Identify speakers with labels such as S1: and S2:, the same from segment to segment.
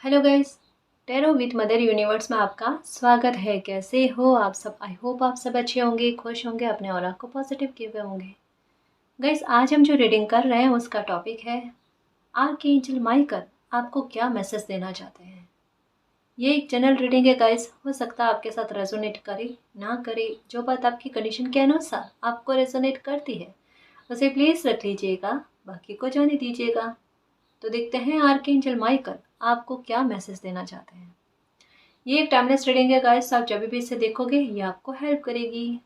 S1: Hello guys, tarot with mother universe में आपका स्वागत है। कैसे हो आप सब? आई होप आप सब अच्छे होंगे, खुश होंगे, अपने ऑरा को पॉजिटिव किए हुए होंगे। गाइस, आज हम जो रीडिंग कर रहे हैं उसका टॉपिक है आर्कएंजल माइकल आपको क्या मैसेज देना चाहते हैं। ये एक जनरल रीडिंग है गाइस, हो सकता है आपके साथ रेजोनेट करे ना करे। जो बात आपकी कंडीशन के अनुसार आपको रेजोनेट करती है उसे प्लीज़ रख लीजिएगा, बाकी को जाने दीजिएगा। तो देखते हैं आर्कएंजल माइकल आपको क्या मैसेज देना चाहते हैं। ये एक टाइमलेस रीडिंग है गाइस, आप जब भी इसे देखोगे ये आपको हेल्प करेगी।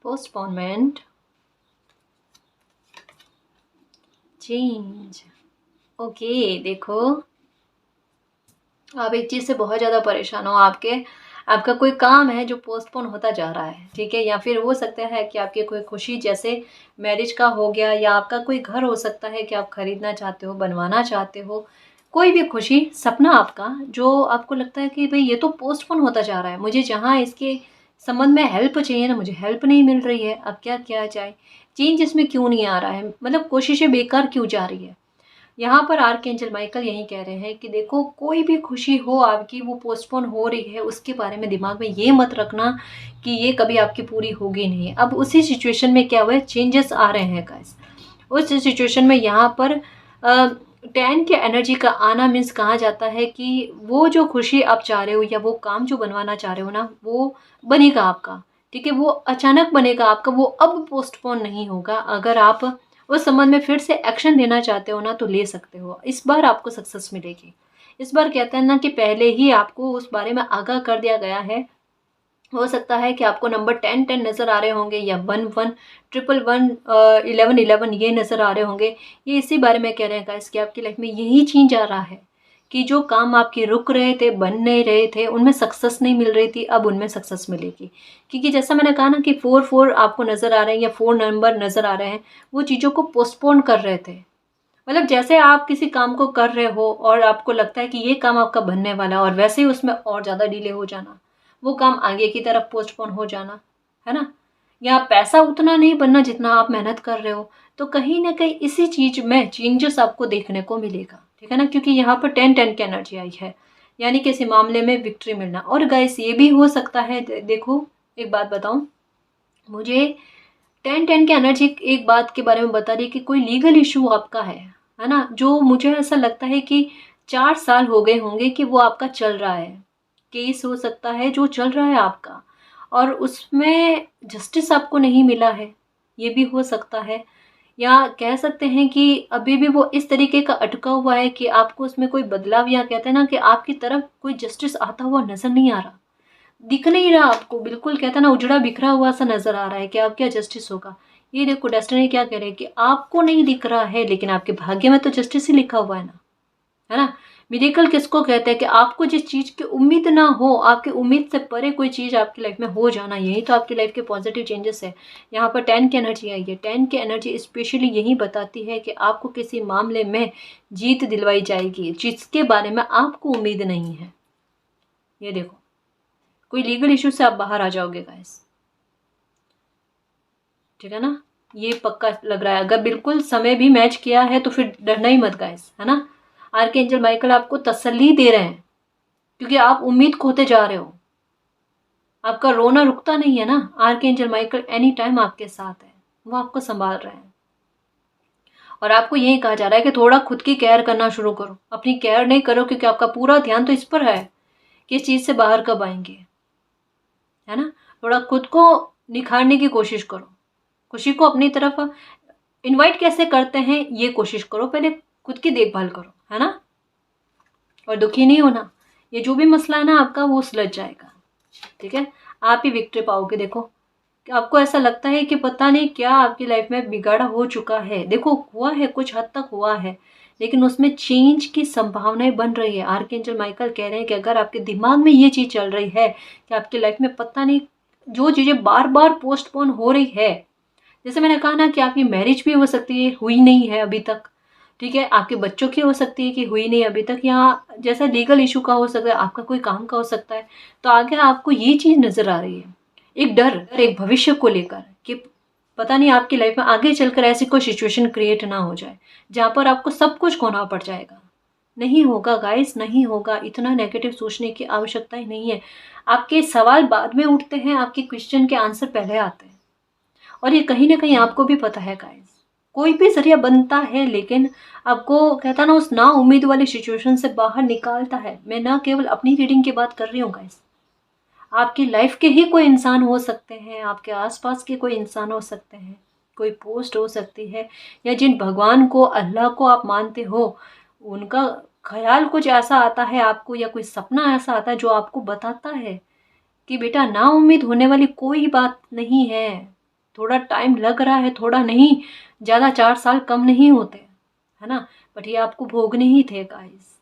S1: Postponement, change. ओके, देखो आप एक चीज़ से बहुत ज़्यादा परेशान हो। आपका कोई काम है जो पोस्टपोन होता जा रहा है, ठीक है। या फिर हो सकता है कि आपकी कोई खुशी, जैसे मैरिज का हो गया, या आपका कोई घर हो सकता है कि आप खरीदना चाहते हो, बनवाना चाहते हो। कोई भी खुशी, सपना आपका जो आपको लगता है कि भाई ये तो पोस्टपोन होता जा रहा है, मुझे जहाँ इसके संबंध में हेल्प चाहिए ना, मुझे हेल्प नहीं मिल रही है। अब क्या किया जाए? चेंज इसमें क्यों नहीं आ रहा है? मतलब कोशिशें बेकार क्यों जा रही है? यहाँ पर आर्कएंजल माइकल यही कह रहे हैं कि देखो, कोई भी खुशी हो आपकी, वो पोस्टपोन हो रही है, उसके बारे में दिमाग में ये मत रखना कि ये कभी आपकी पूरी होगी नहीं। अब उसी सिचुएशन में क्या हुआ है, चेंजेस आ रहे हैं गाइस। उस सिचुएशन में यहाँ पर 10 के एनर्जी का आना मीन्स कहा जाता है कि वो जो खुशी आप चाह रहे हो या वो काम जो बनवाना चाह रहे हो ना, वो बनेगा आपका, ठीक है। वो अचानक बनेगा आपका, वो अब पोस्टपोन नहीं होगा। अगर आप उस संबंध में फिर से एक्शन लेना चाहते हो ना, तो ले सकते हो। इस बार आपको सक्सेस मिलेगी। इस बार कहते हैं ना कि पहले ही आपको उस बारे में आगाह कर दिया गया है। हो सकता है कि आपको नंबर 10-10 नज़र आ रहे होंगे, या 1-1, 111, 11-11 ये नज़र आ रहे होंगे। ये इसी बारे में कह रहे हैं गाइस कि आपकी लाइफ में यही चेंज आ रहा है कि जो काम आपके रुक रहे थे, बन नहीं रहे थे, उनमें सक्सेस नहीं मिल रही थी, अब उनमें सक्सेस मिलेगी। क्योंकि जैसा मैंने कहा ना कि 4-4 आपको नज़र आ रहे हैं, या 4 नंबर नज़र आ रहे हैं, वो चीज़ों को पोस्टपोन कर रहे थे। मतलब जैसे आप किसी काम को कर रहे हो और आपको लगता है कि ये काम आपका बनने वाला है, और वैसे ही उसमें और ज़्यादा डिले हो जाना, वो काम आगे की तरफ पोस्टपोन हो जाना, है ना। या पैसा उतना नहीं बनना जितना आप मेहनत कर रहे हो। तो कहीं ना कहीं इसी चीज में चेंजेस आपको देखने को मिलेगा, ठीक है ना। क्योंकि यहाँ पर 10-10 की एनर्जी आई है, यानी किसी मामले में विक्ट्री मिलना। और गाइस, ये भी हो सकता है, देखो एक बात बताऊं, मुझे 10-10 की एनर्जी एक बात के बारे में बता रही है कि कोई लीगल इशू आपका है ना। जो मुझे ऐसा लगता है कि 4 साल हो गए होंगे कि वो आपका चल रहा है। केस हो सकता है जो चल रहा है आपका, और उसमें जस्टिस आपको नहीं मिला है, ये भी हो सकता है। या कह सकते हैं कि अभी भी वो इस तरीके का अटका हुआ है कि आपको उसमें कोई बदलाव, या कहते हैं ना कि आपकी तरफ कोई जस्टिस आता हुआ नजर नहीं आ रहा, दिख नहीं रहा आपको। बिल्कुल कहता है ना, उजड़ा बिखरा हुआ सा नजर आ रहा है कि अब क्या जस्टिस होगा। ये देखो, डेस्टिनी क्या कह रहे हैं कि आपको नहीं दिख रहा है, लेकिन आपके भाग्य में तो जस्टिस ही लिखा हुआ है ना। मिरेकल किसको कहते हैं कि आपको जिस चीज की उम्मीद ना हो, आपकी उम्मीद से परे कोई चीज आपकी लाइफ में हो जाना, यही तो आपकी लाइफ के पॉजिटिव चेंजेस है। यहाँ पर 10 की एनर्जी आई है। 10 की एनर्जी स्पेशली यही बताती है कि आपको किसी मामले में जीत दिलवाई जाएगी जिसके बारे में आपको उम्मीद नहीं है। ये देखो, कोई लीगल इशू से आप बाहर आ जाओगे गाइस, ठीक है ना। ये पक्का लग रहा है। अगर बिल्कुल समय भी मैच किया है तो फिर डरना ही मत गाइस, है ना। आर्कएंजल माइकल आपको तसल्ली दे रहे हैं, क्योंकि आप उम्मीद खोते जा रहे हो। आपका रोना रुकता नहीं है ना। आर्कएंजल माइकल एनी टाइम आपके साथ है, वो आपको संभाल रहे हैं। और आपको यही कहा जा रहा है कि थोड़ा खुद की केयर करना शुरू करो। अपनी केयर नहीं करो, क्योंकि आपका पूरा ध्यान तो इस पर है कि इस चीज से बाहर कब आएंगे, है ना। थोड़ा खुद को निखारने की कोशिश करो। खुशी को अपनी तरफ इनवाइट कैसे करते हैं ये कोशिश करो। पहले खुद की देखभाल करो, है ना। और दुखी नहीं होना। ये जो भी मसला है ना आपका, वो सुलझ जाएगा, ठीक है। आप ही विक्ट्री पाओगे। देखो, आपको ऐसा लगता है कि पता नहीं क्या आपकी लाइफ में बिगाड़ा हो चुका है। देखो, हुआ है, कुछ हद तक हुआ है, लेकिन उसमें चेंज की संभावनाएं बन रही है। आर्कएंजल माइकल कह रहे हैं कि अगर आपके दिमाग में ये चीज चल रही है कि आपकी लाइफ में पता नहीं जो चीजें बार बार पोस्टपोन हो रही है, जैसे मैंने कहा ना कि आपकी मैरिज भी हो सकती है, हुई नहीं है अभी तक, ठीक है, आपके बच्चों की हो सकती है कि हुई नहीं अभी तक, या जैसा लीगल इशू का हो सकता है, आपका कोई काम का हो सकता है। तो आगे आपको ये चीज़ नज़र आ रही है, एक डर, एक भविष्य को लेकर कि पता नहीं आपकी लाइफ में आगे चलकर ऐसी कोई सिचुएशन क्रिएट ना हो जाए जहाँ पर आपको सब कुछ खोना पड़ जाएगा। नहीं होगा गाइस, नहीं होगा। इतना नेगेटिव सोचने की आवश्यकता ही नहीं है। आपके सवाल बाद में उठते हैं, आपके क्वेश्चन के आंसर पहले आते हैं। और ये कहीं ना कहीं आपको भी पता है गाइस, कोई भी जरिया बनता है लेकिन आपको कहता ना उस ना उम्मीद वाली सिचुएशन से बाहर निकालता है। मैं ना केवल अपनी रीडिंग की बात कर रही हूँ गाइस, आपकी लाइफ के ही कोई इंसान हो सकते हैं, आपके आसपास के कोई इंसान हो सकते हैं, कोई पोस्ट हो सकती है, या जिन भगवान को, अल्लाह को आप मानते हो, उनका ख्याल कुछ ऐसा आता है आपको, या कोई सपना ऐसा आता है जो आपको बताता है कि बेटा ना उम्मीद होने वाली कोई बात नहीं है। थोड़ा टाइम लग रहा है, थोड़ा नहीं, ज़्यादा 4 साल कम नहीं होते, है ना। बट ये आपको भोगने ही थे गाइस।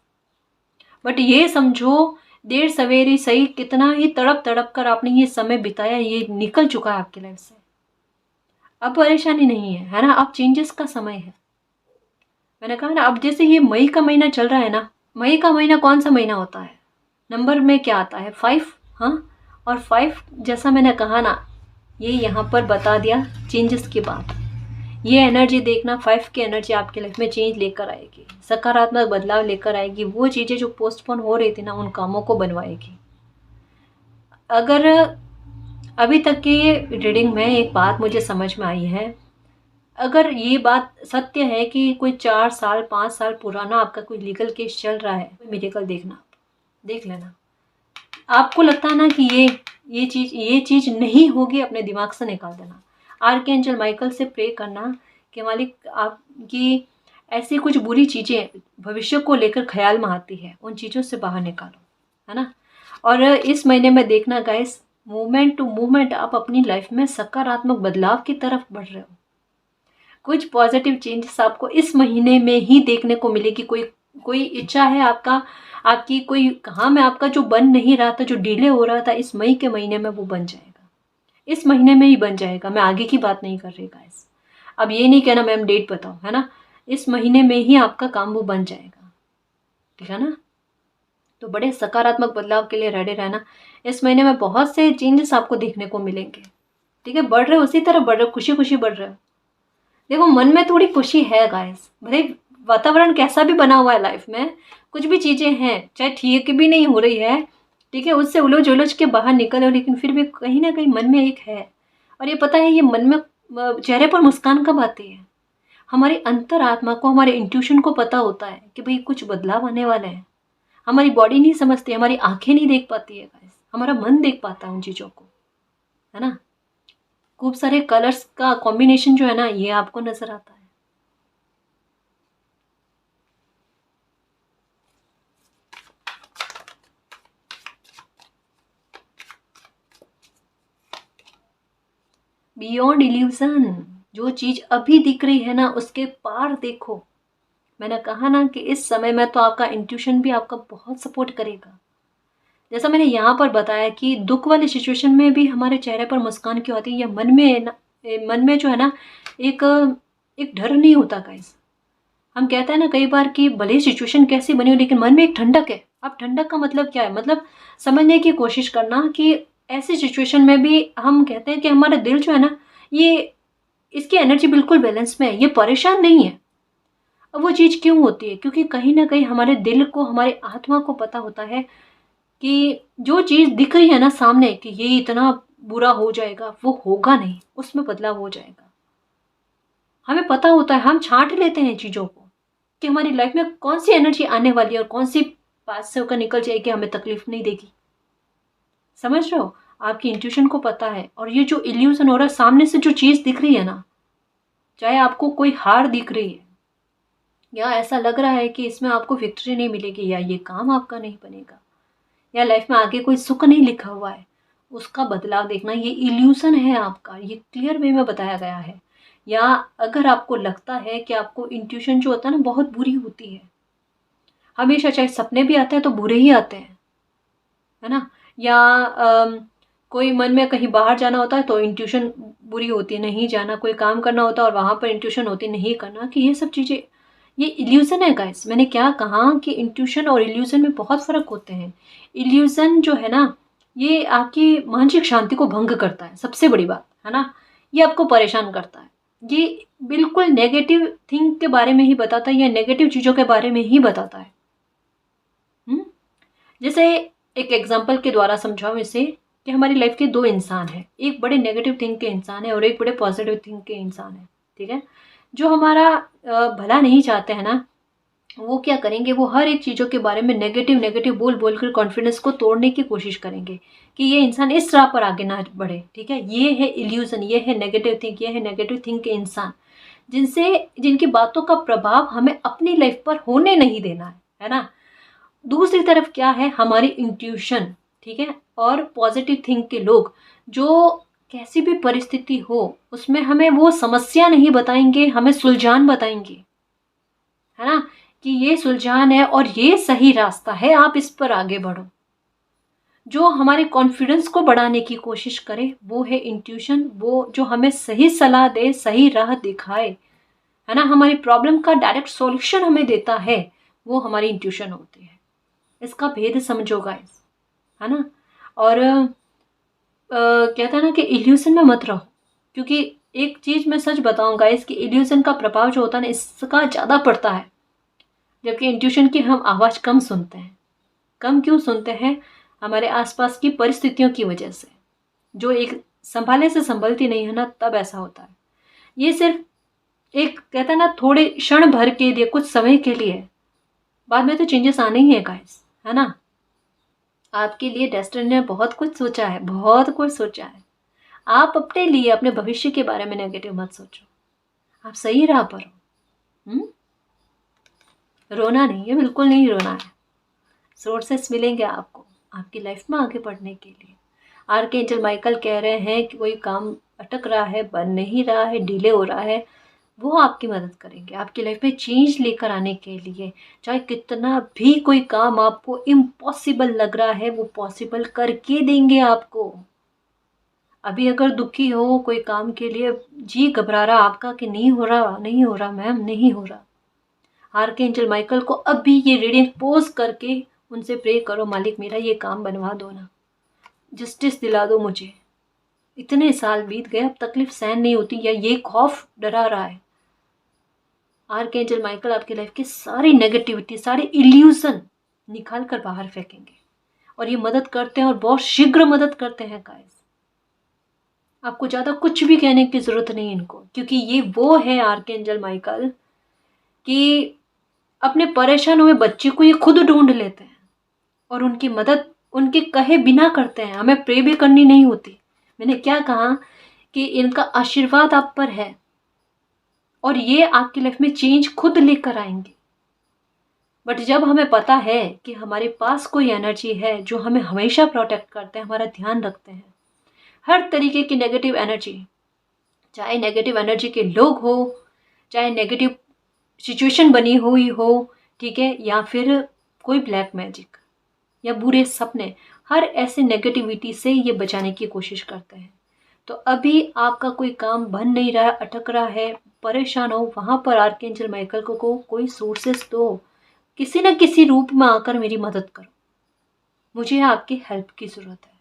S1: बट ये समझो, देर सवेरे सही, कितना ही तड़प तड़प कर आपने ये समय बिताया, ये निकल चुका है आपकी लाइफ से। अब परेशानी नहीं है ना, अब चेंजेस का समय है। मैंने कहा ना, अब जैसे ये मई का महीना चल रहा है ना, मई का महीना कौन सा महीना होता है, नंबर में क्या आता है, 5। हाँ, और 5 जैसा मैंने कहा ना, ये यहाँ पर बता दिया चेंजेस की बात। ये एनर्जी देखना, 5 की एनर्जी आपकी लाइफ में चेंज लेकर आएगी, सकारात्मक बदलाव लेकर आएगी। वो चीज़ें जो पोस्टपोन हो रही थी ना, उन कामों को बनवाएगी। अगर अभी तक की रीडिंग में एक बात मुझे समझ में आई है, अगर ये बात सत्य है कि कोई 4 साल 5 साल पुराना आपका कोई लीगल केस चल रहा है, कोई मिरेकल देखना, देख लेना। आपको लगता है ना कि ये चीज़ नहीं होगी, अपने दिमाग से निकाल देना। आर्कएंजल माइकल से प्रे करना कि मालिक, आपकी ऐसी कुछ बुरी चीज़ें भविष्य को लेकर ख्याल में आती है, उन चीज़ों से बाहर निकालो, है ना। और इस महीने में देखना गाइस, मूवमेंट टू मूवमेंट आप अपनी लाइफ में सकारात्मक बदलाव की तरफ बढ़ रहे हो। कुछ पॉजिटिव चेंजेस आपको इस महीने में ही देखने को मिलेगी। कोई इच्छा है आपका, आपकी कोई काम है आपका जो बन नहीं रहा था, जो डिले हो रहा था, इस मई के महीने में वो बन जाएगा। इस महीने में ही बन जाएगा। मैं आगे की बात नहीं कर रही गाइस। अब ये नहीं कहना मैम डेट बताओ, है ना। इस महीने में ही आपका काम वो बन जाएगा, ठीक है ना। तो बड़े सकारात्मक बदलाव के लिए रेडी रहना। इस महीने में बहुत से चेंजेस आपको देखने को मिलेंगे, ठीक है। बढ़ रहे हो, उसी तरह बढ़ रहे हो, खुशी खुशी बढ़ रहे हो। देखो, मन में थोड़ी खुशी है गाइस, भले वातावरण कैसा भी बना हुआ है लाइफ में, कुछ भी चीज़ें हैं चाहे ठीक भी नहीं हो रही है, ठीक है, उससे उलझ उलझ के बाहर निकलो, लेकिन फिर भी कहीं ना कहीं मन में एक है। और ये पता है, ये मन में चेहरे पर मुस्कान कब आती है, हमारी अंतरात्मा को, हमारे इंट्यूशन को पता होता है कि भाई कुछ बदलाव आने वाले हैं। हमारी बॉडी नहीं समझती, हमारी आंखें नहीं देख पाती है गाइस, हमारा मन देख पाता है उन चीज़ों को, है ना। खूब सारे कलर्स का कॉम्बिनेशन जो है ना, ये आपको नजर आता है। बियॉन्ड इल्यूजन, जो चीज अभी दिख रही है ना, उसके पार देखो। मैंने कहा ना कि इस समय में तो आपका इंट्यूशन भी आपका बहुत सपोर्ट करेगा। जैसा मैंने यहाँ पर बताया कि दुख वाली सिचुएशन में भी हमारे चेहरे पर मुस्कान क्यों आती है, या मन में जो है ना, एक एक डर नहीं होता गाइस। हम कहते हैं ना कई बार कि भले ही सिचुएशन कैसी बनी हो, लेकिन मन में एक ठंडक है। अब ठंडक का मतलब क्या है, मतलब समझने की कोशिश करना कि ऐसी सिचुएशन में भी हम कहते हैं कि हमारा दिल जो है ना, ये इसकी एनर्जी बिल्कुल बैलेंस में है, ये परेशान नहीं है। अब वो चीज़ क्यों होती है, क्योंकि कहीं ना कहीं हमारे दिल को, हमारी आत्मा को पता होता है कि जो चीज़ दिख रही है ना सामने, कि ये इतना बुरा हो जाएगा, वो होगा नहीं, उसमें बदलाव हो जाएगा। हमें पता होता है, हम छांट लेते हैं चीज़ों को कि हमारी लाइफ में कौन सी एनर्जी आने वाली है और कौन सी पास से होकर निकल जाएगी, हमें तकलीफ नहीं देगी। समझ रहे हो, आपकी इंट्यूशन को पता है। और ये जो इल्यूजन हो रहा है, सामने से जो चीज़ दिख रही है ना, चाहे आपको कोई हार दिख रही है, या ऐसा लग रहा है कि इसमें आपको विक्ट्री नहीं मिलेगी, या ये काम आपका नहीं बनेगा, या लाइफ में आगे कोई सुख नहीं लिखा हुआ है, उसका बदलाव देखना, ये इल्यूजन है आपका, ये क्लियर वे में बताया गया है। या अगर आपको लगता है कि आपको इंट्यूशन जो होता है ना बहुत बुरी होती है, हमेशा चाहे सपने भी आते हैं तो बुरे ही आते हैं, है ना। या कोई मन में कहीं बाहर जाना होता है तो इंट्यूशन बुरी होती है, नहीं जाना। कोई काम करना होता है और वहाँ पर इंट्यूशन होती है, नहीं करना। कि ये सब चीज़ें, ये इल्यूज़न है गाइस। मैंने क्या कहा कि इंट्यूशन और इल्यूज़न में बहुत फ़र्क होते हैं। इल्यूज़न जो है ना, ये आपकी मानसिक शांति को भंग करता है, सबसे बड़ी बात, है ना? ये आपको परेशान करता है। ये बिल्कुल नेगेटिव थिंग के बारे में ही बताता है या नेगेटिव चीज़ों के बारे में ही बताता है। हुँ? जैसे एक एग्ज़ाम्पल के द्वारा समझाऊँ इसे कि हमारी लाइफ़ के 2 इंसान हैं। एक बड़े नेगेटिव थिंक के इंसान है और एक बड़े पॉज़िटिव थिंक के इंसान है, ठीक है? जो हमारा भला नहीं चाहते हैं ना, वो क्या करेंगे, वो हर एक चीज़ों के बारे में नेगेटिव बोल-बोल कर कॉन्फिडेंस को तोड़ने की कोशिश करेंगे कि ये इंसान इस राह पर आगे ना बढ़े, ठीक है? ये है इल्यूज़न, ये है नेगेटिव थिंक, ये है नेगेटिव थिंक के इंसान, जिनकी बातों का प्रभाव हमें अपनी लाइफ़ पर होने नहीं देना है ना? दूसरी तरफ क्या है, हमारी इंट्यूशन, ठीक है? और पॉज़िटिव थिंक के लोग, जो कैसी भी परिस्थिति हो, उसमें हमें वो समस्या नहीं बताएँगे, हमें सुलझान बताएँगे, है ना? कि ये सुलझान है और ये सही रास्ता है, आप इस पर आगे बढ़ो। जो हमारे कॉन्फिडेंस को बढ़ाने की कोशिश करे, वो है इंट्यूशन, वो जो हमें सही सलाह दे, सही राह दिखाए, है ना? हमारी प्रॉब्लम का डायरेक्ट सॉल्यूशन हमें देता है, वो हमारी इंट्यूशन होती है। इसका भेद समझो गाइस, है ना? और कहते हैं ना कि इल्यूज़न में मत रहो, क्योंकि एक चीज़ मैं सच बताऊँ गाइस कि इल्यूज़न का प्रभाव जो होता है ना, इसका ज़्यादा पड़ता है, जबकि इंट्यूशन की हम आवाज़ कम सुनते हैं। कम क्यों सुनते हैं? हमारे आसपास की परिस्थितियों की वजह से, जो एक सँभालने से सँभलती नहीं है ना, तब ऐसा होता है। ये सिर्फ़ एक कहते हैं ना, थोड़े क्षण भर के लिए, कुछ समय के लिए है, बाद में तो चेंजेस आने ही है गाइस, है ना? आपके लिए डेस्टिनी ने बहुत कुछ सोचा है, बहुत कुछ सोचा है। आप अपने लिए, अपने भविष्य के बारे में नेगेटिव मत सोचो। आप सही राह पर हो। हुँ? रोना नहीं है, बिल्कुल नहीं रोना है। सोर्सेस मिलेंगे आपको, आपकी लाइफ में आगे बढ़ने के लिए। आर्कएंजल माइकल कह रहे हैं कि कोई काम अटक रहा है, बन नहीं रहा है, डिले हो रहा है, वो आपकी मदद करेंगे, आपकी लाइफ में चेंज लेकर आने के लिए। चाहे कितना भी कोई काम आपको इम्पॉसिबल लग रहा है, वो पॉसिबल करके देंगे आपको। अभी अगर दुखी हो कोई काम के लिए, जी घबरा रहा आपका कि नहीं हो रहा, नहीं हो रहा मैम, नहीं हो रहा, आर्कएंजल माइकल को अभी ये रीडिंग पोज करके उनसे प्रे करो, मालिक मेरा ये काम बनवा दो ना, जस्टिस दिला दो मुझे। इतने साल बीत गए, अब तकलीफ सहन नहीं होती या ये खौफ डरा रहा है। आर्कएंजल माइकल आपकी लाइफ की सारी नेगेटिविटी, सारे इल्यूजन निकाल कर बाहर फेंकेंगे, और ये मदद करते हैं और बहुत शीघ्र मदद करते हैं गाइस। आपको ज़्यादा कुछ भी कहने की ज़रूरत नहीं इनको, क्योंकि ये वो है आर्कएंजल माइकल कि अपने परेशान हुए बच्चे को ये खुद ढूंढ लेते हैं और उनकी मदद उनके कहे बिना करते हैं। हमें प्रे भी करनी नहीं होती। मैंने क्या कहा कि इनका आशीर्वाद आप पर है और ये आपकी लाइफ में चेंज खुद लेकर आएंगे। बट जब हमें पता है कि हमारे पास कोई एनर्जी है जो हमें हमेशा प्रोटेक्ट करते हैं, हमारा ध्यान रखते हैं, हर तरीके की नेगेटिव एनर्जी, चाहे नेगेटिव एनर्जी के लोग हो, चाहे नेगेटिव सिचुएशन बनी हुई हो, ठीक है, या फिर कोई ब्लैक मैजिक या बुरे सपने, हर ऐसे नेगेटिविटी से ये बचाने की कोशिश करते हैं। तो अभी आपका कोई काम बन नहीं रहा है, अटक रहा है, परेशान हो, वहाँ पर आर्कएंजल माइकल को कोई सोर्सेस दो, किसी न किसी रूप में आकर मेरी मदद करो, मुझे आपकी हेल्प की ज़रूरत है।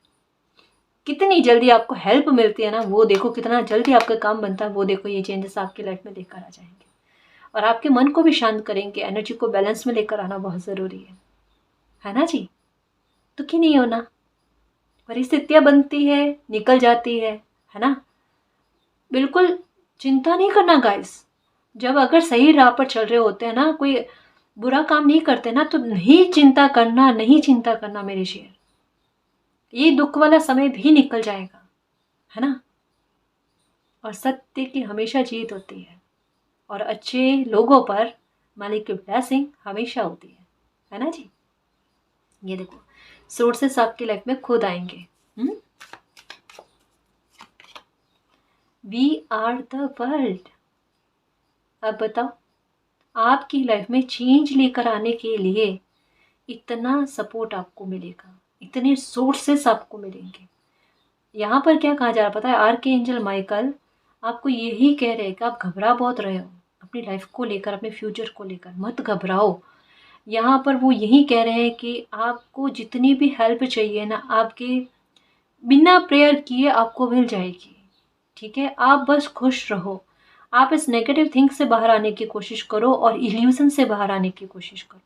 S1: कितनी जल्दी आपको हेल्प मिलती है ना, वो देखो, कितना जल्दी आपका काम बनता है, वो देखो, ये चेंजेस आपकी लाइफ में लेकर आ जाएंगे और आपके मन को भी शांत करेंगे। एनर्जी को बैलेंस में लेकर आना बहुत ज़रूरी है ना जी? दुखी नहीं होना, परिस्थितियाँ बनती है, निकल जाती है ना? बिल्कुल चिंता नहीं करना गाइस। जब अगर सही राह पर चल रहे होते हैं ना, कोई बुरा काम नहीं करते ना, तो नहीं चिंता करना, नहीं चिंता करना मेरे शेर। ये दुख वाला समय भी निकल जाएगा, है ना? और सत्य की हमेशा जीत होती है और अच्छे लोगों पर मालिक की ब्लेसिंग हमेशा होती है ना जी? ये देखो, सोर्सेस आपकी लाइफ में खुद आएंगे। We are the world. अब बताओ, आपकी लाइफ में चेंज लेकर आने के लिए इतना सपोर्ट आपको मिलेगा, इतने सोर्सेस आपको मिलेंगे। यहाँ पर क्या कहा जा रहा पता है? आर्कएंजल माइकल आपको यही कह रहे हैं कि आप घबरा बहुत रहे हो, अपनी लाइफ को लेकर, अपने फ्यूचर को लेकर मत घबराओ। यहाँ पर वो यही कह रहे हैं कि आपको जितनी भी हेल्प चाहिए ना, आपके बिना प्रेयर किए आपको मिल जाएगी। ठीक है, आप बस खुश रहो। आप इस नेगेटिव थिंक से बाहर आने की कोशिश करो और इल्यूजन से बाहर आने की कोशिश करो।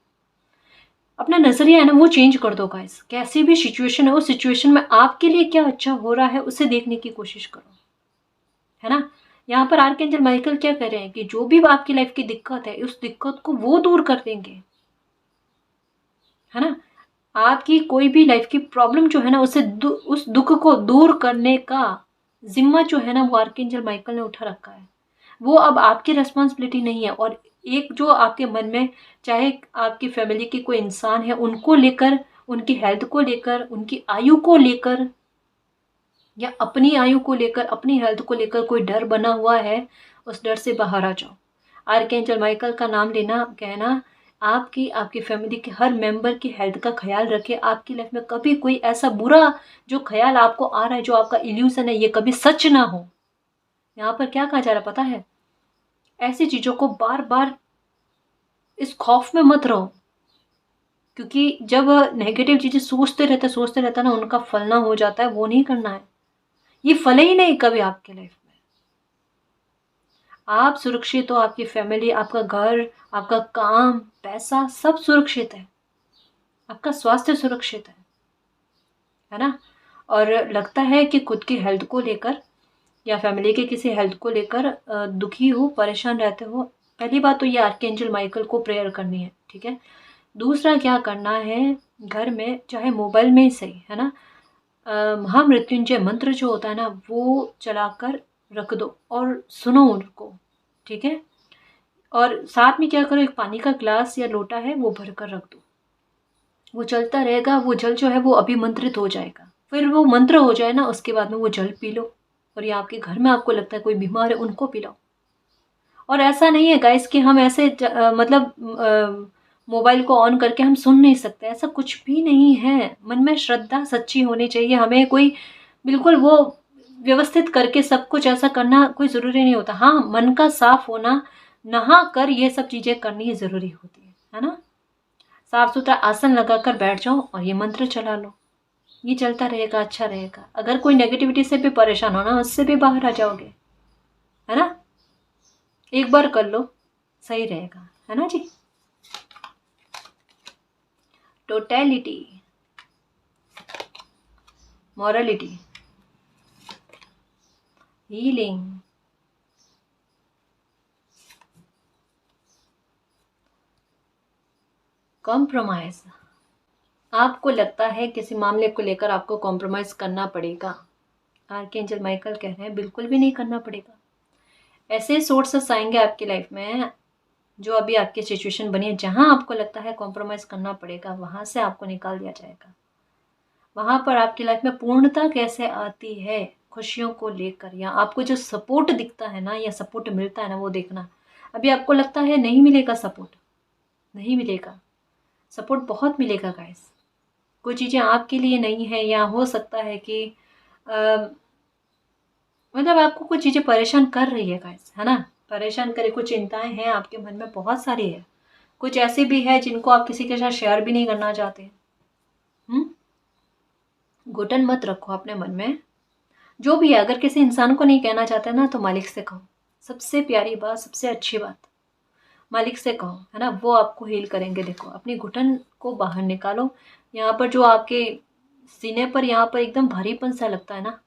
S1: अपना नजरिया है ना वो चेंज कर दो गाइस। कैसी भी सिचुएशन है, उस सिचुएशन में आपके लिए क्या अच्छा हो रहा है उसे देखने की कोशिश करो, है ना। यहाँ पर आर्कएंजल माइकल क्या कह रहे हैं कि जो भी आपकी लाइफ की दिक्कत है, उस दिक्कत को वो दूर कर देंगे, है ना। आपकी कोई भी लाइफ की प्रॉब्लम जो है ना, उस दुख को दूर करने का जिम्मा जो है ना वो आर्कएंजल माइकल ने उठा रखा है। वो अब आपकी रिस्पॉन्सिबिलिटी नहीं है। और एक जो आपके मन में, चाहे आपकी फैमिली के कोई इंसान है, उनको लेकर, उनकी हेल्थ को लेकर, उनकी आयु को लेकर या अपनी आयु को लेकर, अपनी हेल्थ को लेकर कोई डर बना हुआ है, उस डर से बाहर आ जाओ। आर्कएंजल माइकल का नाम लेना, कहना आपकी, आपकी फैमिली के हर मेंबर की हेल्थ का ख्याल रखे। आपकी लाइफ में कभी कोई ऐसा बुरा जो ख्याल आपको आ रहा है, जो आपका इल्यूजन है, ये कभी सच ना हो। यहाँ पर क्या कहा जा रहा है पता है, ऐसी चीजों को बार बार इस खौफ में मत रहो, क्योंकि जब नेगेटिव चीजें सोचते रहते ना, उनका फल ना हो जाता है, वो नहीं करना है। ये फले ही नहीं कभी आपके लाइफ में। आप सुरक्षित हो, आपकी फैमिली, आपका घर, आपका काम, पैसा सब सुरक्षित है, आपका स्वास्थ्य सुरक्षित है ना। और लगता है कि खुद की हेल्थ को लेकर या फैमिली के किसी हेल्थ को लेकर दुखी हो, परेशान रहते हो, पहली बात तो ये आर्कएंजल माइकल को प्रेयर करनी है, ठीक है। दूसरा क्या करना है, घर में चाहे मोबाइल में ही सही, है ना, महामृत्युंजय मंत्र जो होता है ना वो चलाकर रख दो और सुनो उनको, ठीक है। और साथ में क्या करो, एक पानी का ग्लास या लोटा है वो भर कर रख दो, वो चलता रहेगा। वो जल जो है वो अभिमंत्रित हो जाएगा, फिर वो मंत्र हो जाए ना, उसके बाद में वो जल पी लो। और ये आपके घर में आपको लगता है कोई बीमार है, उनको पिलाओ। और ऐसा नहीं है गाइस कि हम ऐसे मतलब मोबाइल को ऑन करके हम सुन नहीं सकते, ऐसा कुछ भी नहीं है। मन में श्रद्धा सच्ची होनी चाहिए। हमें कोई बिल्कुल वो व्यवस्थित करके सब कुछ ऐसा करना कोई ज़रूरी नहीं होता। हाँ, मन का साफ होना, नहा कर ये सब चीज़ें करनी ही ज़रूरी होती है ना। साफ सुथरा आसन लगाकर बैठ जाओ और ये मंत्र चला लो, ये चलता रहेगा, अच्छा रहेगा। अगर कोई नेगेटिविटी से भी परेशान हो ना, उससे भी बाहर आ जाओगे, है ना। एक बार कर लो, सही रहेगा, है ना जी। Totality, morality, healing, compromise. आपको लगता है किसी मामले को लेकर आपको कॉम्प्रोमाइज करना पड़ेगा, आर्कएंजल माइकल कह रहे हैं बिल्कुल भी नहीं करना पड़ेगा। ऐसे सोर्सेस आएंगे आपकी लाइफ में, जो अभी आपकी सिचुएशन बनी है, जहां आपको लगता है कॉम्प्रोमाइज करना पड़ेगा, वहां से आपको निकाल दिया जाएगा। वहां पर आपकी लाइफ में पूर्णता कैसे आती है खुशियों को लेकर, या आपको जो सपोर्ट दिखता है ना, या सपोर्ट मिलता है ना, वो देखना। अभी आपको लगता है नहीं मिलेगा सपोर्ट, नहीं मिलेगा सपोर्ट, बहुत मिलेगा गाइस। कोई चीज़ें आपके लिए नहीं है, या हो सकता है कि मतलब आपको कुछ चीज़ें परेशान कर रही है गाइस, है ना। परेशान करे, कुछ चिंताएं हैं आपके मन में, बहुत सारी है। कुछ ऐसे भी है जिनको आप किसी के साथ शेयर भी नहीं करना चाहते। घुटन मत रखो अपने मन में। जो भी है, अगर किसी इंसान को नहीं कहना चाहते ना, तो मालिक से कहो। सबसे प्यारी बात, सबसे अच्छी बात, मालिक से कहो, है ना। वो आपको हील करेंगे। देखो, अपनी घुटन को बाहर निकालो। यहाँ पर जो आपके सीने पर यहाँ पर एकदम भारीपन सा लगता है ना,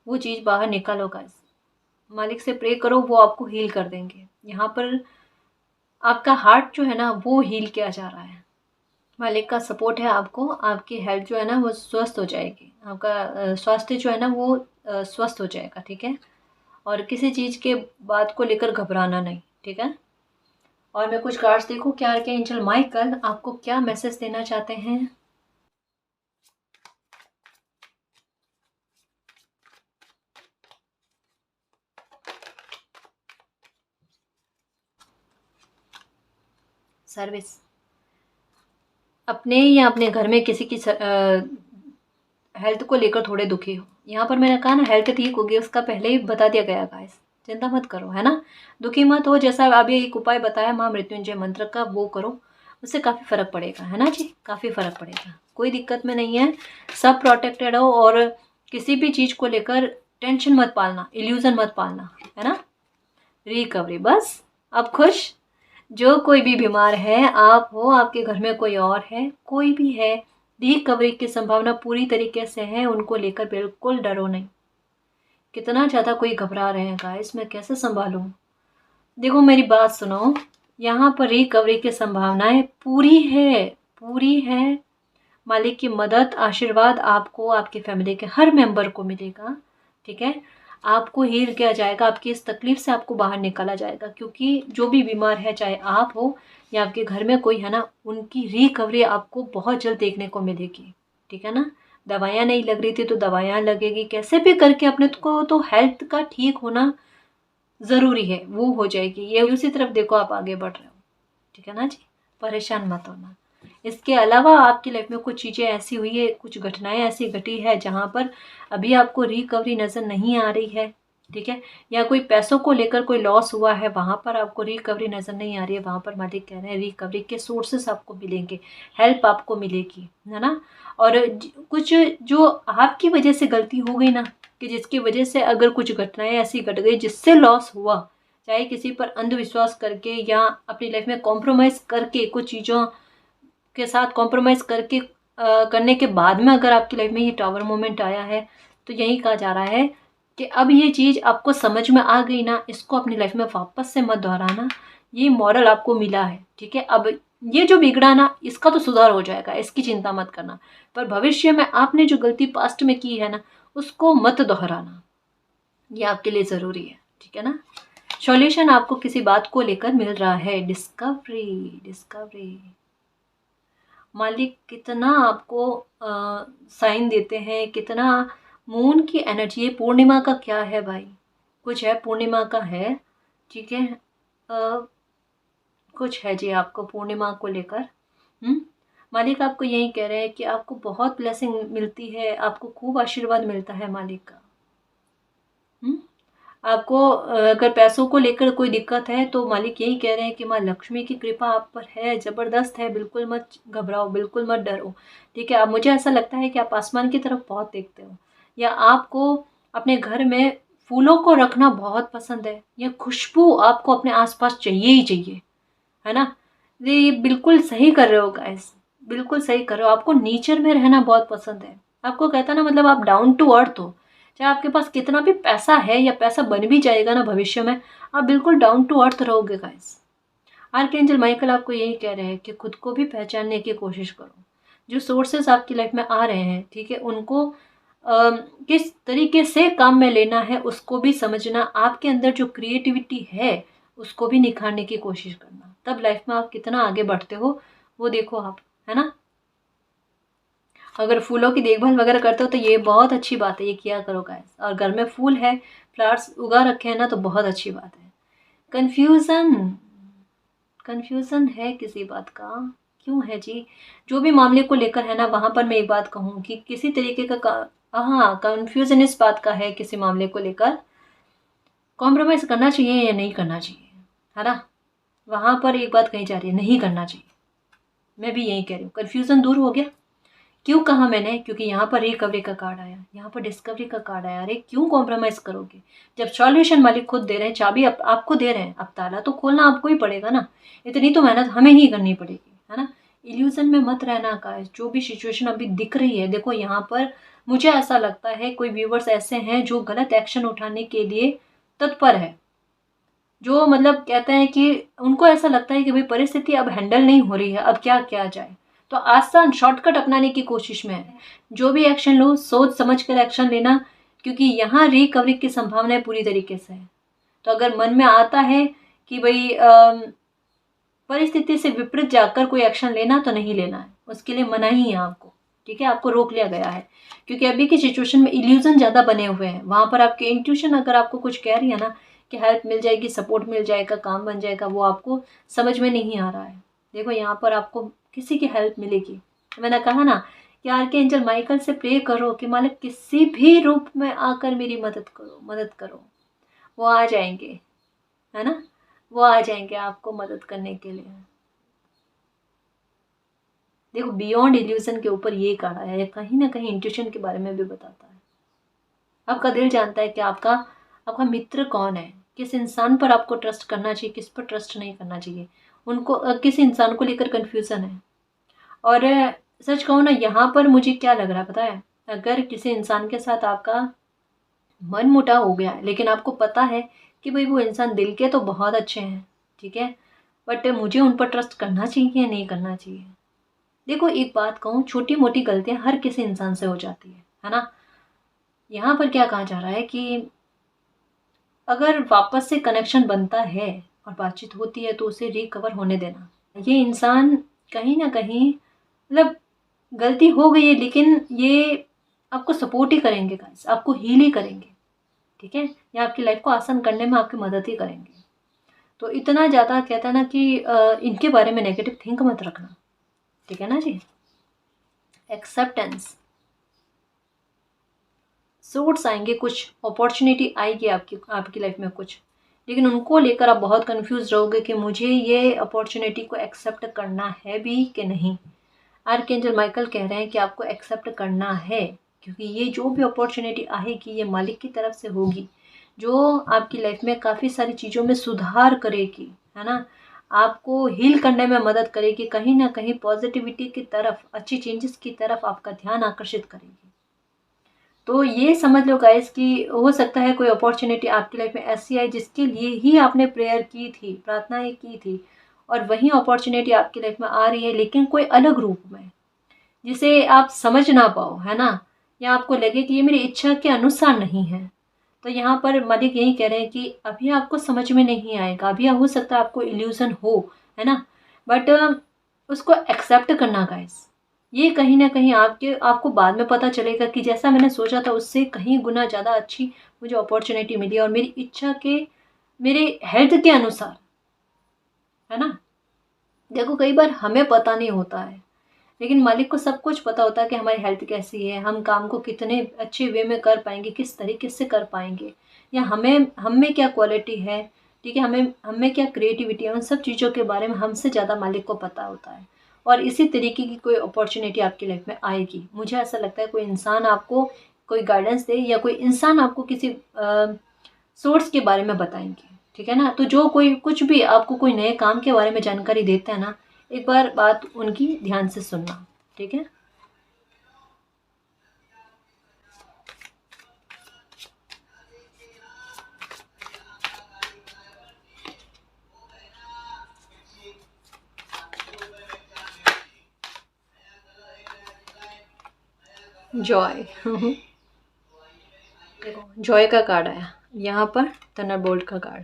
S1: वो चीज़ बाहर निकालो गाइस। मालिक से प्रे करो, वो आपको हील कर देंगे। यहाँ पर आपका हार्ट जो है ना वो हील किया जा रहा है। मालिक का सपोर्ट है आपको। आपकी हेल्थ जो है ना वो स्वस्थ हो जाएगी। आपका स्वास्थ्य जो है ना वो स्वस्थ हो जाएगा, ठीक है। और किसी चीज़ के बात को लेकर घबराना नहीं, ठीक है। और मैं कुछ कार्ड्स देखूं, क्या आर्कएंजल माइकल आपको क्या मैसेज देना चाहते हैं। सर्विस, अपने या अपने घर में किसी की हेल्थ को लेकर थोड़े दुखी हो। यहाँ पर मैंने कहा ना हेल्थ ठीक होगी, उसका पहले ही बता दिया गया गाइस। चिंता मत करो, है ना। दुखी मत हो, जैसा अभी एक उपाय बताया महामृत्युंजय मंत्र का, वो करो, उससे काफ़ी फ़र्क पड़ेगा, है ना जी, काफ़ी फ़र्क पड़ेगा। कोई दिक्कत में नहीं है, सब प्रोटेक्टेड हो, और किसी भी चीज़ को लेकर टेंशन मत पालना, इल्यूज़न मत पालना, है ना। रिकवरी बस, अब खुश। जो कोई भी बीमार है, आप हो, आपके घर में कोई और है, कोई भी है, रिकवरी की संभावना पूरी तरीके से है, उनको लेकर बिल्कुल डरो नहीं। कितना ज़्यादा कोई घबरा रहे हैं गाइस, मैं कैसे संभालूं। देखो मेरी बात सुनो, यहाँ पर रिकवरी की संभावनाएं पूरी है, पूरी है। मालिक की मदद, आशीर्वाद आपको, आपकी फैमिली के हर मेंबर को मिलेगा, ठीक है। आपको हील किया जाएगा, आपकी इस तकलीफ से आपको बाहर निकाला जाएगा, क्योंकि जो भी बीमार है, चाहे आप हो या आपके घर में कोई है ना, उनकी रिकवरी आपको बहुत जल्द देखने को मिलेगी, ठीक है ना। दवाइयाँ नहीं लग रही थी तो दवाइयाँ लगेगी, कैसे भी करके अपने को तो हेल्थ का ठीक होना ज़रूरी है, वो हो जाएगी। ये उसी तरफ देखो आप आगे बढ़ रहे हो, ठीक है ना जी, परेशान मत होना। इसके अलावा आपकी लाइफ में कुछ चीज़ें ऐसी हुई है, कुछ घटनाएं ऐसी घटी है जहाँ पर अभी आपको रिकवरी नज़र नहीं आ रही है, ठीक है। या कोई पैसों को लेकर कोई लॉस हुआ है, वहाँ पर आपको रिकवरी नज़र नहीं आ रही है, वहाँ पर मालिक कह रहे हैं रिकवरी के सोर्सेस आपको मिलेंगे, हेल्प आपको मिलेगी, है ना। और कुछ जो आपकी वजह से गलती हो गई ना, कि जिसकी वजह से अगर कुछ घटनाएं ऐसी घट गई जिससे लॉस हुआ, चाहे किसी पर अंधविश्वास करके या अपनी लाइफ में कॉम्प्रोमाइज़ करके, कुछ चीज़ों के साथ कॉम्प्रोमाइज़ करके करने के बाद में अगर आपकी लाइफ में ये टावर मोमेंट आया है, तो यही कहा जा रहा है कि अब ये चीज़ आपको समझ में आ गई ना, इसको अपनी लाइफ में वापस से मत दोहराना। ये मॉरल आपको मिला है, ठीक है। अब ये जो बिगड़ा ना, इसका तो सुधार हो जाएगा, इसकी चिंता मत करना। पर भविष्य में आपने जो गलती पास्ट में की है ना, उसको मत दोहराना, ये आपके लिए ज़रूरी है, ठीक है ना। सॉल्यूशन आपको किसी बात को लेकर मिल रहा है, डिस्कवरी, डिस्कवरी। मालिक कितना आपको साइन देते हैं, कितना मून की एनर्जी है। पूर्णिमा का क्या है भाई, कुछ है, पूर्णिमा का है, ठीक है। कुछ है जी आपको पूर्णिमा को लेकर। मालिक आपको यही कह रहे हैं कि आपको बहुत ब्लेसिंग मिलती है, आपको खूब आशीर्वाद मिलता है मालिक का। आपको अगर पैसों को लेकर कोई दिक्कत है तो मालिक यही कह रहे हैं कि माँ लक्ष्मी की कृपा आप पर है, ज़बरदस्त है, बिल्कुल मत घबराओ, बिल्कुल मत डरो, ठीक है। अब मुझे ऐसा लगता है कि आप आसमान की तरफ बहुत देखते हो, या आपको अपने घर में फूलों को रखना बहुत पसंद है, या खुशबू आपको अपने आसपास चाहिए ही चाहिए, है ना। ये बिल्कुल सही कर रहे हो गाइस, बिल्कुल सही कर रहे हो। आपको नेचर में रहना बहुत पसंद है, आपको कहता ना, मतलब आप डाउन टू अर्थ हो। चाहे आपके पास कितना भी पैसा है या पैसा बन भी जाएगा ना भविष्य में, आप बिल्कुल डाउन टू अर्थ रहोगे गाइस। आर्कएंजल माइकल आपको यही कह रहे हैं कि खुद को भी पहचानने की कोशिश करो। जो सोर्सेस आपकी लाइफ में आ रहे हैं, ठीक है, उनको किस तरीके से काम में लेना है उसको भी समझना, आपके अंदर जो क्रिएटिविटी है उसको भी निखारने की कोशिश करना, तब लाइफ में आप कितना आगे बढ़ते हो वो देखो आप, है ना। अगर फूलों की देखभाल वगैरह करते हो तो ये बहुत अच्छी बात है, ये किया करो गाइस। और घर में फूल है, फ्लावर्स उगा रखे हैं ना, तो बहुत अच्छी बात है। कन्फ्यूज़न, कन्फ्यूज़न है किसी बात का, क्यों है जी। जो भी मामले को लेकर है ना, वहाँ पर मैं एक बात कहूँ कि किसी तरीके का हाँ, कन्फ्यूज़न इस बात का है, किसी मामले को लेकर कॉम्प्रोमाइज़ करना चाहिए या नहीं करना चाहिए, है ना। वहाँ पर एक बात कही जा रही है, नहीं करना चाहिए। मैं भी यही कह रही हूँ, कन्फ्यूज़न दूर हो गया। क्यों कहा मैंने, क्योंकि यहाँ पर रिकवरी का कार्ड आया, यहाँ पर डिस्कवरी का कार्ड आया। अरे क्यों कॉम्प्रोमाइज़ करोगे, जब सॉल्यूशन मालिक खुद दे रहे हैं, चाबी आपको दे रहे हैं, अब ताला तो खोलना आपको ही पड़ेगा ना, इतनी तो मेहनत हमें ही करनी पड़ेगी, है ना। इल्यूजन में मत रहना का, जो भी सिचुएशन अभी दिख रही है, देखो यहाँ पर मुझे ऐसा लगता है कोई व्यूवर्स ऐसे हैं जो गलत एक्शन उठाने के लिए तत्पर है, जो मतलब कहते हैं कि उनको ऐसा लगता है कि भाई परिस्थिति अब हैंडल नहीं हो रही है, अब क्या किया जाए, तो आसान शॉर्टकट अपनाने की कोशिश में है। जो भी एक्शन लो सोच समझ कर एक्शन लेना, क्योंकि यहाँ रिकवरी की संभावनाएं पूरी तरीके से है। तो अगर मन में आता है कि भाई परिस्थिति से विपरीत जाकर कोई एक्शन लेना, तो नहीं लेना है, उसके लिए मना ही है आपको, ठीक है, आपको रोक लिया गया है। क्योंकि अभी की सिचुएशन में इल्यूजन ज़्यादा बने हुए हैं, वहाँ पर आपकी इंट्यूशन अगर आपको कुछ कह रही है ना कि हेल्प मिल जाएगी, सपोर्ट मिल जाएगा, काम बन जाएगा, वो आपको समझ में नहीं आ रहा है। देखो यहाँ पर आपको किसी की हेल्प मिलेगी। मैंने कहा ना कि आर्कएंजल माइकल से प्रे करो कि मालिक किसी भी रूप में आकर मेरी मदद करो, मदद करो। वो आ जाएंगे, है ना, वो आ जाएंगे आपको मदद करने के लिए। देखो बियॉन्ड इल्यूजन के ऊपर ये कहा है, ये कहीं ना कहीं इंट्यूशन के बारे में भी बताता है। आपका दिल जानता है कि आपका आपका मित्र कौन है, किस इंसान पर आपको ट्रस्ट करना चाहिए, किस पर ट्रस्ट नहीं करना चाहिए। उनको किस इंसान को लेकर कन्फ्यूज़न है। और सच कहूँ ना, यहाँ पर मुझे क्या लग रहा है पता है, अगर किसी इंसान के साथ आपका मन मुटाव हो गया है, लेकिन आपको पता है कि भाई वो इंसान दिल के तो बहुत अच्छे हैं, ठीक है, बट मुझे उन पर ट्रस्ट करना चाहिए या नहीं करना चाहिए। देखो एक बात कहूँ, छोटी मोटी गलतियाँ हर किसी इंसान से हो जाती है ना। यहाँ पर क्या कहा जा रहा है कि अगर वापस से कनेक्शन बनता है और बातचीत होती है तो उसे रिकवर होने देना। ये इंसान कहीं ना कहीं मतलब गलती हो गई है, लेकिन ये आपको सपोर्ट ही करेंगे गाइस, आपको हील ही करेंगे, ठीक है, ये आपकी लाइफ को आसान करने में आपकी मदद ही करेंगे। तो इतना ज़्यादा कहता है ना कि इनके बारे में नेगेटिव थिंक मत रखना, ठीक है ना जी। एक्सेप्टेंस, सोर्स आएंगे, कुछ अपॉर्चुनिटी आएगी आपकी आपकी लाइफ में कुछ, लेकिन उनको लेकर आप बहुत कंफ्यूज रहोगे कि मुझे ये अपॉर्चुनिटी को एक्सेप्ट करना है भी कि नहीं। आर्कएंजल माइकल कह रहे हैं कि आपको एक्सेप्ट करना है, क्योंकि ये जो भी अपॉर्चुनिटी आएगी ये मालिक की तरफ से होगी, जो आपकी लाइफ में काफ़ी सारी चीज़ों में सुधार करेगी, है ना, आपको हील करने में मदद करेगी, कहीं ना कहीं पॉजिटिविटी की तरफ, अच्छी चेंजेस की तरफ आपका ध्यान आकर्षित करेगी। तो ये समझ लो गाइस कि हो सकता है कोई अपॉर्चुनिटी आपकी लाइफ में ऐसी आई जिसके लिए ही आपने प्रेयर की थी, प्रार्थनाएं की थी, और वही अपॉर्चुनिटी आपकी लाइफ में आ रही है, लेकिन कोई अलग रूप में, जिसे आप समझ ना पाओ, है ना, या आपको लगे कि ये मेरी इच्छा के अनुसार नहीं है। तो यहाँ पर मालिक यही कह रहे हैं कि अभी आपको समझ में नहीं आएगा, अभी हो सकता है आपको इल्यूजन हो, है ना, बट उसको एक्सेप्ट करना गाइस, ये कहीं ना कहीं आपको बाद में पता चलेगा कि जैसा मैंने सोचा था उससे कहीं गुना ज़्यादा अच्छी मुझे अपॉर्चुनिटी मिली और मेरी इच्छा के, मेरे हेल्थ के अनुसार, है ना। देखो कई बार हमें पता नहीं होता है, लेकिन मालिक को सब कुछ पता होता है कि हमारी हेल्थ कैसी है, हम काम को कितने अच्छे वे में कर पाएंगे, किस तरीके से कर पाएंगे, या हम में क्या क्वालिटी है, ठीक है, हमें क्या क्रिएटिविटी है, उन सब चीज़ों के बारे में हमसे ज़्यादा मालिक को पता होता है। और इसी तरीके की कोई अपॉर्चुनिटी आपकी लाइफ में आएगी, मुझे ऐसा लगता है कोई इंसान आपको कोई गाइडेंस दे, या कोई इंसान आपको किसी सोर्स के बारे में बताएंगे, ठीक है ना। तो जो कोई कुछ भी आपको कोई नए काम के बारे में जानकारी देता है ना, एक बार बात उनकी ध्यान से सुनना, ठीक है। जॉय देखो जॉय का कार्ड आया यहाँ पर, थंडरबोल्ट का कार्ड।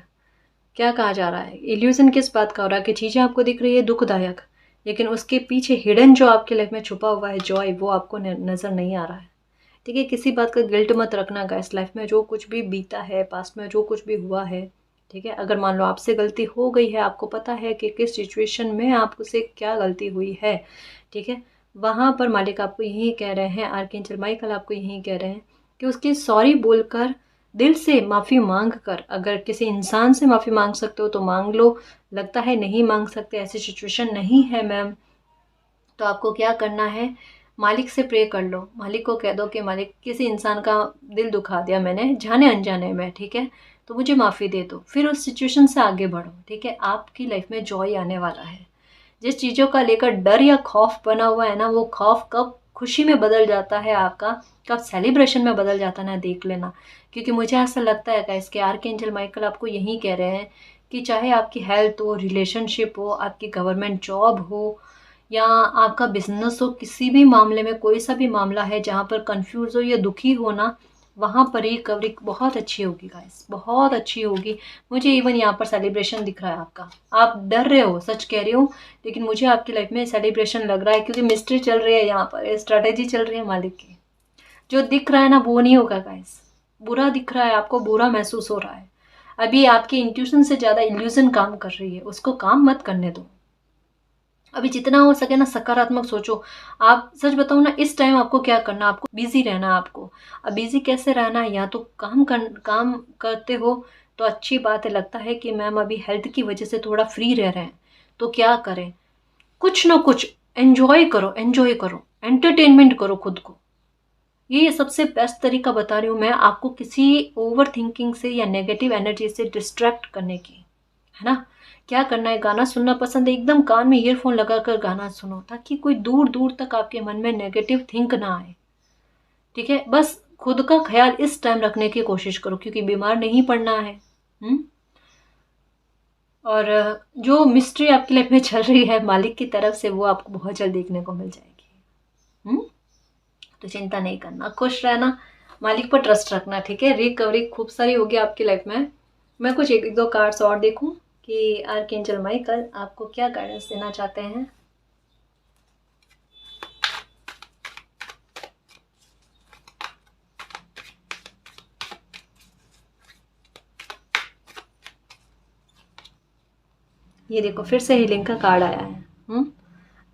S1: क्या कहा जा रहा है, इल्यूजन किस बात का हो रहा है कि चीज़ें आपको दिख रही है दुखदायक, लेकिन उसके पीछे हिडन जो आपके लाइफ में छुपा हुआ है जॉय, वो आपको नज़र नहीं आ रहा है, ठीक है। किसी बात का गिल्ट मत रखना गाइस, लाइफ में जो कुछ भी बीता है, पास्ट में जो कुछ भी हुआ है, ठीक है, अगर मान लो आपसे गलती हो गई है, आपको पता है कि किस सिचुएशन में आपसे क्या गलती हुई है, ठीक है, वहाँ पर मालिक आपको यही कह रहे हैं, आर्कएंजल माइकल आपको यही कह रहे हैं कि उसकी सॉरी बोलकर, दिल से माफ़ी मांग कर, अगर किसी इंसान से माफ़ी मांग सकते हो तो मांग लो, लगता है नहीं मांग सकते, ऐसी सिचुएशन नहीं है मैम, तो आपको क्या करना है, मालिक से प्रे कर लो, मालिक को कह दो कि मालिक किसी इंसान का दिल दुखा दिया मैंने जाने अनजाने में, ठीक है, तो मुझे माफ़ी दे दो, फिर उस सिचुएशन से आगे बढ़ो, ठीक है। आपकी लाइफ में जॉय आने वाला है। जिस चीज़ों का लेकर डर या खौफ बना हुआ है ना, वो खौफ कब खुशी में बदल जाता है आपका, कब सेलिब्रेशन में बदल जाता है ना, देख लेना। क्योंकि मुझे ऐसा लगता है गाइस कि आर्कएंजल माइकल आपको यही कह रहे हैं कि चाहे आपकी हेल्थ हो, रिलेशनशिप हो, आपकी गवर्नमेंट जॉब हो, या आपका बिजनेस हो, किसी भी मामले में कोई सा भी मामला है जहाँ पर कंफ्यूज हो या दुखी हो ना, वहाँ पर रिकवरी बहुत अच्छी होगी गाइस, बहुत अच्छी होगी। मुझे इवन यहाँ पर सेलिब्रेशन दिख रहा है आपका, आप डर रहे हो, सच कह रही हूँ, लेकिन मुझे आपकी लाइफ में सेलिब्रेशन लग रहा है, क्योंकि मिस्ट्री चल रही है यहाँ पर, स्ट्रैटेजी चल रही है मालिक की। जो दिख रहा है ना वो नहीं होगा गाइस, बुरा दिख रहा है आपको, बुरा महसूस हो रहा है, अभी आपकी इंट्यूशन से ज़्यादा इल्यूजन काम कर रही है, उसको काम मत करने दो। अभी जितना हो सके ना सकारात्मक सोचो। आप सच बताओ ना, इस टाइम आपको क्या करना, आपको बिजी रहना, आपको अब बिजी कैसे रहना है, या तो काम करते हो तो अच्छी बात है। लगता है कि मैम अभी हेल्थ की वजह से थोड़ा फ्री रह रहे हैं, तो क्या करें, कुछ ना कुछ एंजॉय करो, एंजॉय करो, एंटरटेनमेंट करो खुद को। ये सबसे बेस्ट तरीका बता रही हूँ मैं आपको, किसी ओवर थिंकिंग से या नेगेटिव एनर्जी से डिस्ट्रैक्ट करने की, है ना। क्या करना है, गाना सुनना पसंद है, एकदम कान में ईयरफोन लगाकर गाना सुनो, ताकि कोई दूर दूर तक आपके मन में नेगेटिव थिंक ना आए। ठीक है, बस खुद का ख्याल इस टाइम रखने की कोशिश करो, क्योंकि बीमार नहीं पड़ना है। और जो मिस्ट्री आपकी लाइफ में चल रही है मालिक की तरफ से, वो आपको बहुत जल्द देखने को मिल जाएगी। तो चिंता नहीं करना, खुश रहना, मालिक पर ट्रस्ट रखना। ठीक है, रिकवरी खूब सारी होगी आपकी लाइफ में। मैं कुछ एक दो कार्ड्स और देखूं कि आर्कएंजल माइकल आपको क्या गाइडेंस देना चाहते हैं। ये देखो, फिर से हीलिंग का कार्ड आया है।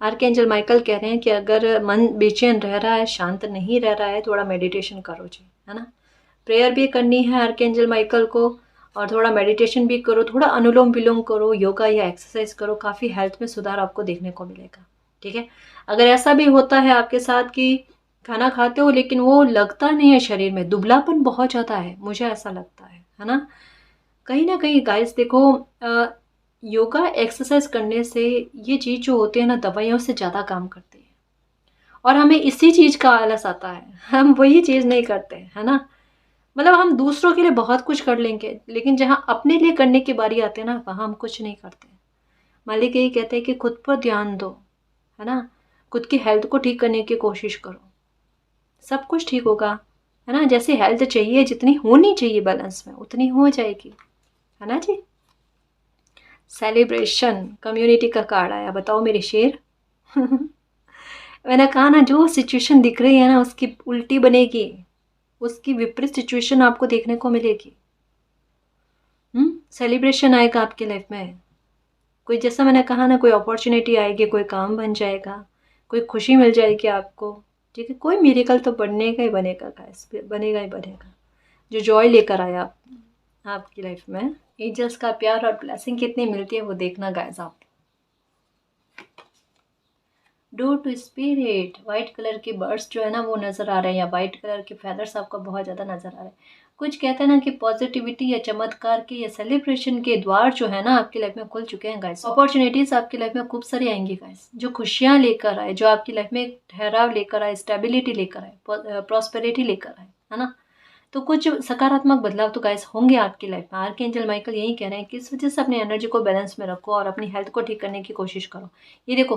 S1: आर्कएंजल माइकल कह रहे हैं कि अगर मन बेचैन रह रहा है, शांत नहीं रह रहा है, थोड़ा मेडिटेशन करो जी, है ना। प्रेयर भी करनी है आर्कएंजल माइकल को, और थोड़ा मेडिटेशन भी करो, थोड़ा अनुलोम विलोम करो, योगा या एक्सरसाइज करो, काफ़ी हेल्थ में सुधार आपको देखने को मिलेगा। ठीक है, अगर ऐसा भी होता है आपके साथ कि खाना खाते हो लेकिन वो लगता नहीं है शरीर में, दुबलापन बहुत ज़्यादा है, मुझे ऐसा लगता है ना। कहीं ना कहीं गाइस देखो, योगा एक्सरसाइज करने से ये चीज़ जो होती है ना, दवाइयों से ज़्यादा काम करती है, और हमें इसी चीज़ का आलस आता है, हम वही चीज़ नहीं करते, है ना। मतलब हम दूसरों के लिए बहुत कुछ कर लेंगे, लेकिन जहाँ अपने लिए करने की बारी आती है ना, वहाँ हम कुछ नहीं करते। मालिक यही कहते हैं कि खुद पर ध्यान दो, है ना, खुद की हेल्थ को ठीक करने की कोशिश करो, सब कुछ ठीक होगा, है ना। जैसे हेल्थ चाहिए, जितनी होनी चाहिए बैलेंस में, उतनी हो जाएगी, है ना जी। सेलिब्रेशन कम्युनिटी का कार्ड आया, बताओ मेरे शेर। मैंने कहा ना, जो सिचुएशन दिख रही है ना, उसकी उल्टी बनेगी, उसकी विपरीत सिचुएशन आपको देखने को मिलेगी। सेलिब्रेशन आएगा आपकी लाइफ में, कोई, जैसा मैंने कहा ना, कोई अपॉर्चुनिटी आएगी, कोई काम बन जाएगा, कोई खुशी मिल जाएगी आपको। ठीक है, कोई मिरेकल तो बनेगा ही बनेगा गाइस, बनेगा ही बनेगा, जो जॉय लेकर आया आपकी लाइफ में। एंजल्स का प्यार और ब्लेसिंग कितनी मिलती है वो देखना गाइस आप। Door to spirit, white colour के बर्ड्स जो है ना वो नज़र आ रहे हैं, या वाइट कलर के फेदर्स आपको बहुत ज़्यादा नज़र आ रहे हैं। कुछ कहते हैं ना कि पॉजिटिविटी या चमत्कार के या सेलिब्रेशन के द्वार जो है ना आपकी लाइफ में खुल चुके हैं गाइस। अपॉर्चुनिटीज आपकी लाइफ में खूब सारी आएंगी गाइस, जो खुशियाँ लेकर आए, जो आपकी लाइफ में एक ठहराव लेकर आए, स्टेबिलिटी लेकर आए, प्रॉस्पेरिटी लेकर आए, है ना। तो कुछ सकारात्मक बदलाव तो गाइस होंगे आपकी लाइफ में। आर्कएंजल माइकल यही कह रहे हैं कि इस वजह से अपनी एनर्जी को बैलेंस में रखो और अपनी हेल्थ को ठीक करने की कोशिश करो। ये देखो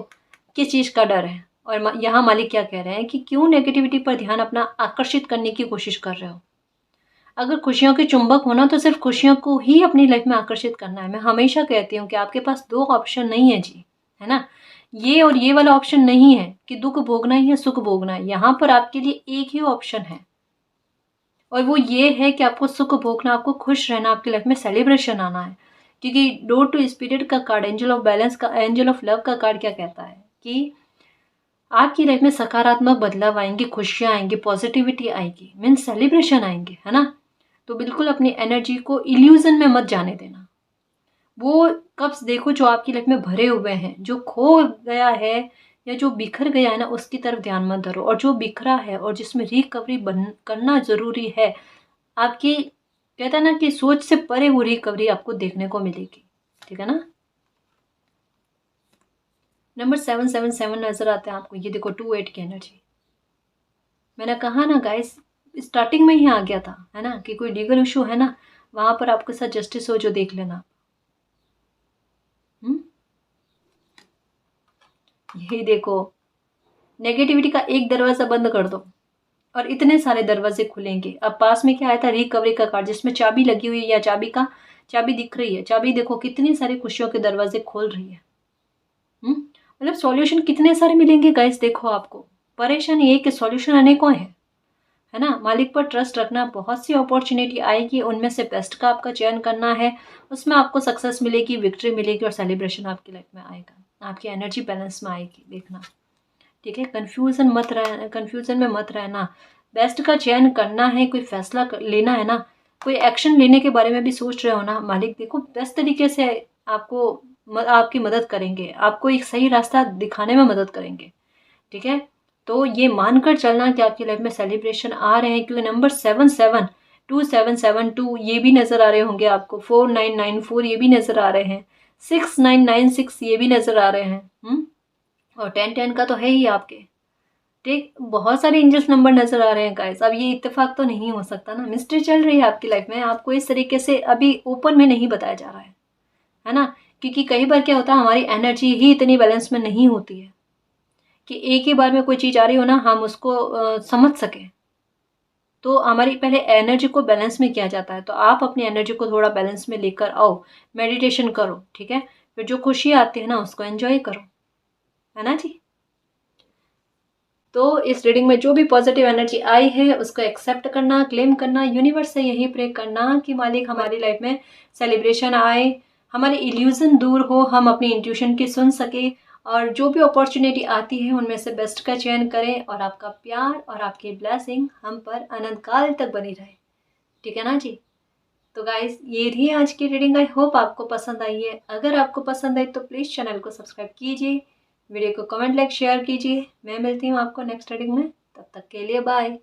S1: किस चीज़ का डर है, और यहाँ मालिक क्या कह रहे हैं कि क्यों नेगेटिविटी पर ध्यान अपना आकर्षित करने की कोशिश कर रहे हो। अगर खुशियों के चुंबक होना तो सिर्फ खुशियों को ही अपनी लाइफ में आकर्षित करना है। मैं हमेशा कहती हूँ कि आपके पास दो ऑप्शन नहीं है जी, है ना। ये और ये वाला ऑप्शन नहीं है कि दुख भोगना ही है सुख भोगना है। यहाँ पर आपके लिए एक ही ऑप्शन है, और वो ये है कि आपको सुख भोगना, आपको खुश रहना, आपकी लाइफ में सेलिब्रेशन आना है। क्योंकि डोर टू स्पिरिट का कार्ड, एंजल ऑफ बैलेंस का, एंजल ऑफ लव का कार्ड क्या कहता है कि आपकी लाइफ में सकारात्मक बदलाव आएंगे, खुशियाँ आएंगी, पॉजिटिविटी आएगी, मीन्स सेलिब्रेशन आएंगे, है ना। तो बिल्कुल अपनी एनर्जी को इल्यूजन में मत जाने देना। वो कब्ज देखो जो आपकी लाइफ में भरे हुए हैं, जो खो गया है या जो बिखर गया है ना, उसकी तरफ ध्यान मत धरो। और जो बिखरा है और जिसमें रिकवरी करना ज़रूरी है, आपकी कहता है ना कि सोच से परे वो रिकवरी आपको देखने को मिलेगी। ठीक है ना। नंबर 777 नज़र आता है आपको, ये देखो 28 की एनर्जी। मैंने कहा ना गाइस, स्टार्टिंग में ही आ गया था, है ना, कि कोई लीगल इशू है ना, वहाँ पर आपके साथ जस्टिस हो जो देख लेना। यही देखो, नेगेटिविटी का एक दरवाज़ा बंद कर दो और इतने सारे दरवाजे खुलेंगे। अब पास में क्या आया था, रिकवरी का कार्ड, जिसमें चाबी लगी हुई है या चाबी दिख रही है। चाबी देखो कितनी सारी खुशियों के दरवाजे खोल रही है। मतलब सॉल्यूशन कितने सारे मिलेंगे गाइस, देखो आपको। परेशानी ये कि सॉल्यूशन अनेकों है ना। मालिक पर ट्रस्ट रखना, बहुत सी अपॉर्चुनिटी आएगी, उनमें से बेस्ट का आपका चयन करना है, उसमें आपको सक्सेस मिलेगी, विक्ट्री मिलेगी और सेलिब्रेशन आपकी लाइफ में आएगा, आपकी एनर्जी बैलेंस में आएगी, देखना। ठीक है, कन्फ्यूज़न में मत रहना, बेस्ट का चयन करना है, कोई फैसला लेना है ना, कोई एक्शन लेने के बारे में भी सोच रहे हो ना, मालिक देखो बेस्ट तरीके से आपको आपकी मदद करेंगे, आपको एक सही रास्ता दिखाने में मदद करेंगे। ठीक है, तो ये मानकर चलना कि आपकी लाइफ में सेलिब्रेशन आ रहे हैं, क्योंकि नंबर 772772 ये भी नज़र आ रहे होंगे आपको, 4994 ये भी नज़र आ रहे हैं, 6996 ये भी नज़र आ रहे हैं। और 1010 का तो है ही आपके। ठीक, बहुत सारे एंजल्स नंबर नज़र आ रहे हैं गाइस। अब ये इत्तेफाक तो नहीं हो सकता ना, मिस्ट्री चल रही है आपकी लाइफ में, आपको इस तरीके से अभी ओपन में नहीं बताया जा रहा है ना, क्योंकि कई बार क्या होता है हमारी एनर्जी ही इतनी बैलेंस में नहीं होती है कि एक ही बार में कोई चीज़ आ रही हो ना हम उसको समझ सकें। तो हमारी पहले एनर्जी को बैलेंस में किया जाता है, तो आप अपनी एनर्जी को थोड़ा बैलेंस में लेकर आओ, मेडिटेशन करो। ठीक है, फिर जो खुशी आती है ना उसको एंजॉय करो, है ना जी। तो इस रीडिंग में जो भी पॉजिटिव एनर्जी आई है उसको एक्सेप्ट करना, क्लेम करना, यूनिवर्स से यही प्रे करना कि मालिक हमारी लाइफ में सेलिब्रेशन आए, हमारे इल्यूजन दूर हो, हम अपनी इंट्यूशन की सुन सके, और जो भी अपॉर्चुनिटी आती है उनमें से बेस्ट का चयन करें, और आपका प्यार और आपकी ब्लेसिंग हम पर अनंत काल तक बनी रहे। ठीक है ना जी। तो गाइस ये थी आज की रीडिंग, आई होप आपको पसंद आई है। अगर आपको पसंद आई तो प्लीज़ चैनल को सब्सक्राइब कीजिए, वीडियो को कमेंट लाइक शेयर कीजिए। मैं मिलती हूँ आपको नेक्स्ट रीडिंग में, तब तक के लिए बाय।